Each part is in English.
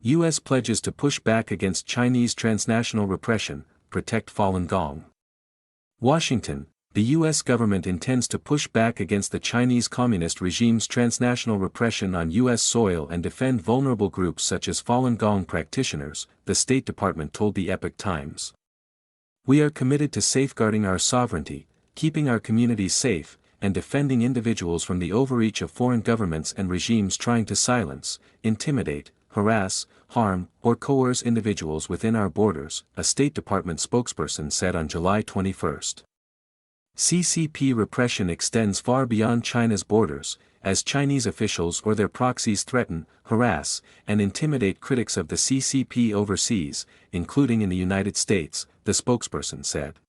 U.S. pledges to push back against Chinese transnational repression, protect Falun Gong. Washington, the U.S. government intends to push back against the Chinese Communist regime's transnational repression on U.S. soil and defend vulnerable groups such as Falun Gong practitioners, the State Department told the Epoch Times. We are committed to safeguarding our sovereignty, keeping our communities safe, and defending individuals from the overreach of foreign governments and regimes trying to silence, intimidate, harass, harm, or coerce individuals within our borders, a State Department spokesperson said on July 21. CCP repression extends far beyond China's borders, as Chinese officials or their proxies threaten, harass, and intimidate critics of the CCP overseas, including in the United States, the spokesperson said.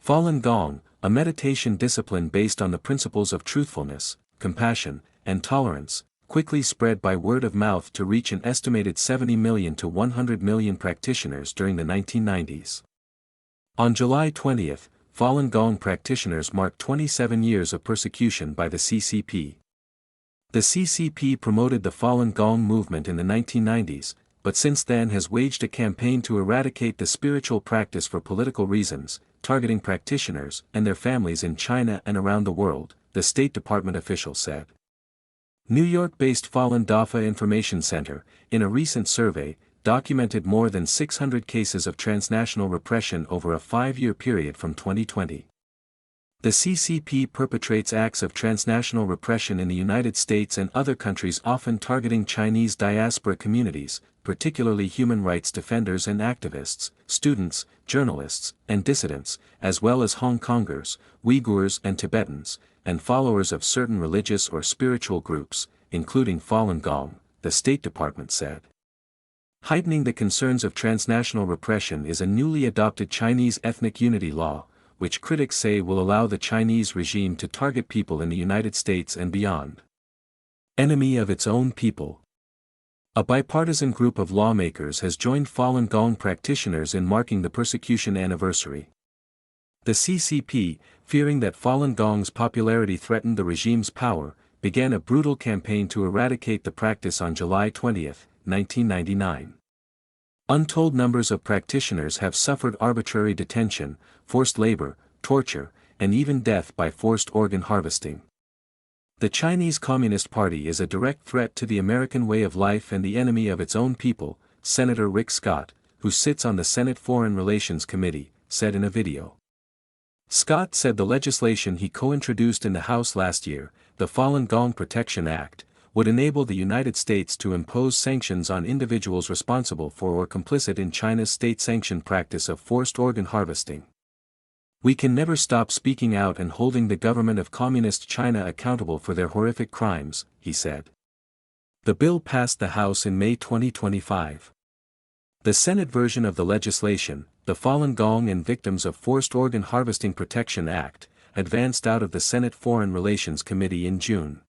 Falun Gong, a meditation discipline based on the principles of truthfulness, compassion, and tolerance, quickly spread by word of mouth to reach an estimated 70 million to 100 million practitioners during the 1990s. On July 20, Falun Gong practitioners marked 27 years of persecution by the CCP. The CCP promoted the Falun Gong movement in the 1990s, but since then has waged a campaign to eradicate the spiritual practice for political reasons, targeting practitioners and their families in China and around the world, the State Department official said. New York-based Falun Dafa Information Center, in a recent survey, documented more than 600 cases of transnational repression over a 5-year period from 2020. The CCP perpetrates acts of transnational repression in the United States and other countries, often targeting Chinese diaspora communities, particularly human rights defenders and activists, students, journalists, and dissidents, as well as Hong Kongers, Uyghurs and Tibetans, and followers of certain religious or spiritual groups, including Falun Gong, the State Department said. Heightening the concerns of transnational repression is a newly adopted Chinese ethnic unity law, which critics say will allow the Chinese regime to target people in the United States and beyond. Enemy of its own people. A bipartisan group of lawmakers has joined Falun Gong practitioners in marking the persecution anniversary. The CCP, fearing that Falun Gong's popularity threatened the regime's power, began a brutal campaign to eradicate the practice on July 20, 1999. Untold numbers of practitioners have suffered arbitrary detention, forced labor, torture, and even death by forced organ harvesting. The Chinese Communist Party is a direct threat to the American way of life and the enemy of its own people, Senator Rick Scott, who sits on the Senate Foreign Relations Committee, said in a video. Scott said the legislation he co-introduced in the House last year, the Falun Gong Protection Act, would enable the United States to impose sanctions on individuals responsible for or complicit in China's state-sanctioned practice of forced organ harvesting. We can never stop speaking out and holding the government of Communist China accountable for their horrific crimes, he said. The bill passed the House in May 2025. The Senate version of the legislation, the Falun Gong and Victims of Forced Organ Harvesting Protection Act, advanced out of the Senate Foreign Relations Committee in June.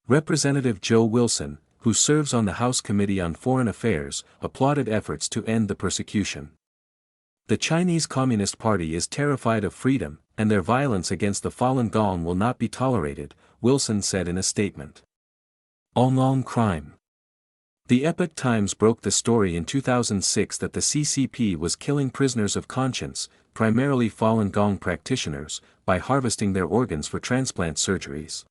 Representative Joe Wilson, who serves on the House Committee on Foreign Affairs, applauded efforts to end the persecution. The Chinese Communist Party is terrified of freedom, and their violence against the Falun Gong will not be tolerated, Wilson said in a statement. Online crime. The Epoch Times broke the story in 2006 that the CCP was killing prisoners of conscience, primarily Falun Gong practitioners, by harvesting their organs for transplant surgeries.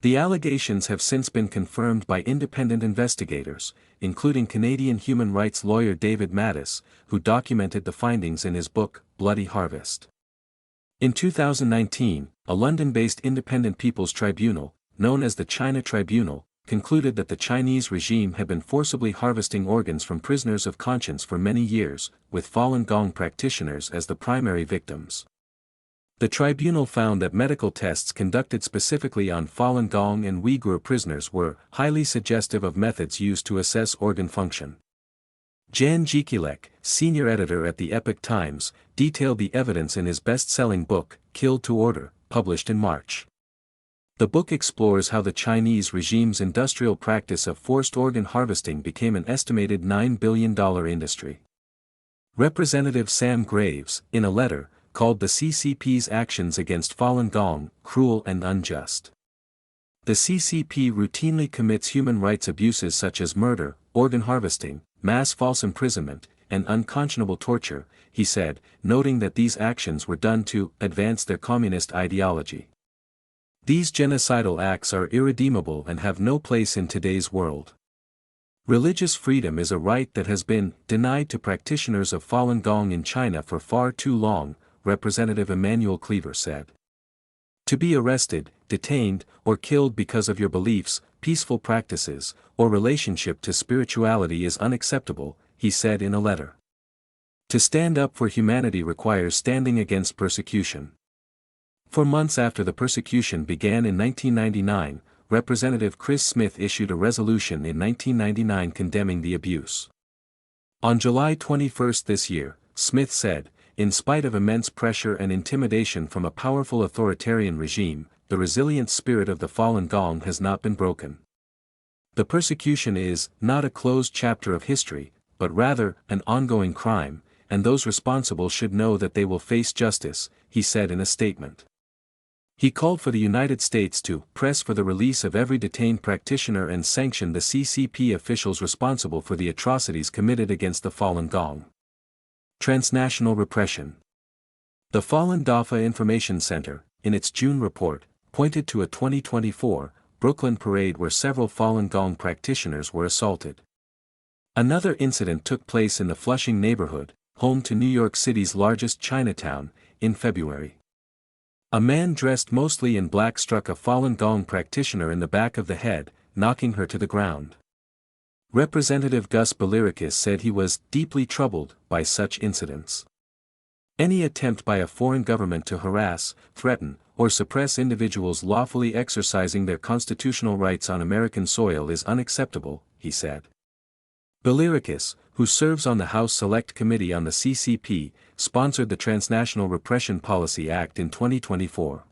The allegations have since been confirmed by independent investigators, including Canadian human rights lawyer David Mattis, who documented the findings in his book, Bloody Harvest. In 2019, a London-based independent people's tribunal, known as the China Tribunal, concluded that the Chinese regime had been forcibly harvesting organs from prisoners of conscience for many years, with Falun Gong practitioners as the primary victims. The tribunal found that medical tests conducted specifically on Falun Gong and Uyghur prisoners were highly suggestive of methods used to assess organ function. Jan Jekielek, senior editor at the Epoch Times, detailed the evidence in his best-selling book, Killed to Order, published in March. The book explores how the Chinese regime's industrial practice of forced organ harvesting became an estimated $9 billion industry. Representative Sam Graves, in a letter, called the CCP's actions against Falun Gong cruel and unjust. The CCP routinely commits human rights abuses such as murder, organ harvesting, mass false imprisonment, and unconscionable torture, he said, noting that these actions were done to advance their communist ideology. These genocidal acts are irredeemable and have no place in today's world. Religious freedom is a right that has been denied to practitioners of Falun Gong in China for far too long, Representative Emmanuel Cleaver said. To be arrested, detained, or killed because of your beliefs, peaceful practices, or relationship to spirituality is unacceptable, he said in a letter. To stand up for humanity requires standing against persecution. For months after the persecution began in 1999, Representative Chris Smith issued a resolution in 1999 condemning the abuse. On July 21 this year, Smith said, "In spite of immense pressure and intimidation from a powerful authoritarian regime, the resilient spirit of the Falun Gong has not been broken. The persecution is not a closed chapter of history, but rather an ongoing crime, and those responsible should know that they will face justice," he said in a statement. He called for the United States to press for the release of every detained practitioner and sanction the CCP officials responsible for the atrocities committed against the Falun Gong. Transnational repression. The Falun Dafa Information Center, in its June report, pointed to a 2024 Brooklyn parade where several Falun Gong practitioners were assaulted. Another incident took place in the Flushing neighborhood, home to New York City's largest Chinatown, in February. A man dressed mostly in black struck a Falun Gong practitioner in the back of the head, knocking her to the ground. Representative Gus Belirikis said he was deeply troubled by such incidents. Any attempt by a foreign government to harass, threaten, or suppress individuals lawfully exercising their constitutional rights on American soil is unacceptable, he said. Belirikis, who serves on the House Select Committee on the CCP, sponsored the Transnational Repression Policy Act in 2024.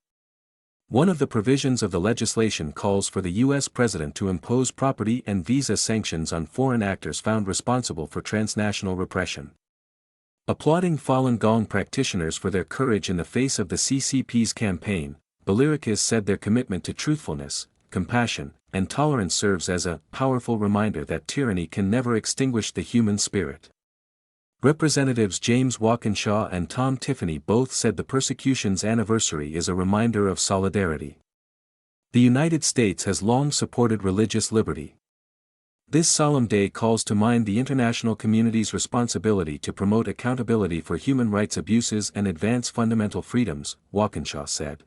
One of the provisions of the legislation calls for the U.S. President to impose property and visa sanctions on foreign actors found responsible for transnational repression. Applauding Falun Gong practitioners for their courage in the face of the CCP's campaign, Belirikis said their commitment to truthfulness, compassion, and tolerance serves as a powerful reminder that tyranny can never extinguish the human spirit. Representatives James Walkinshaw and Tom Tiffany both said the persecution's anniversary is a reminder of solidarity. The United States has long supported religious liberty. This solemn day calls to mind the international community's responsibility to promote accountability for human rights abuses and advance fundamental freedoms, Walkinshaw said.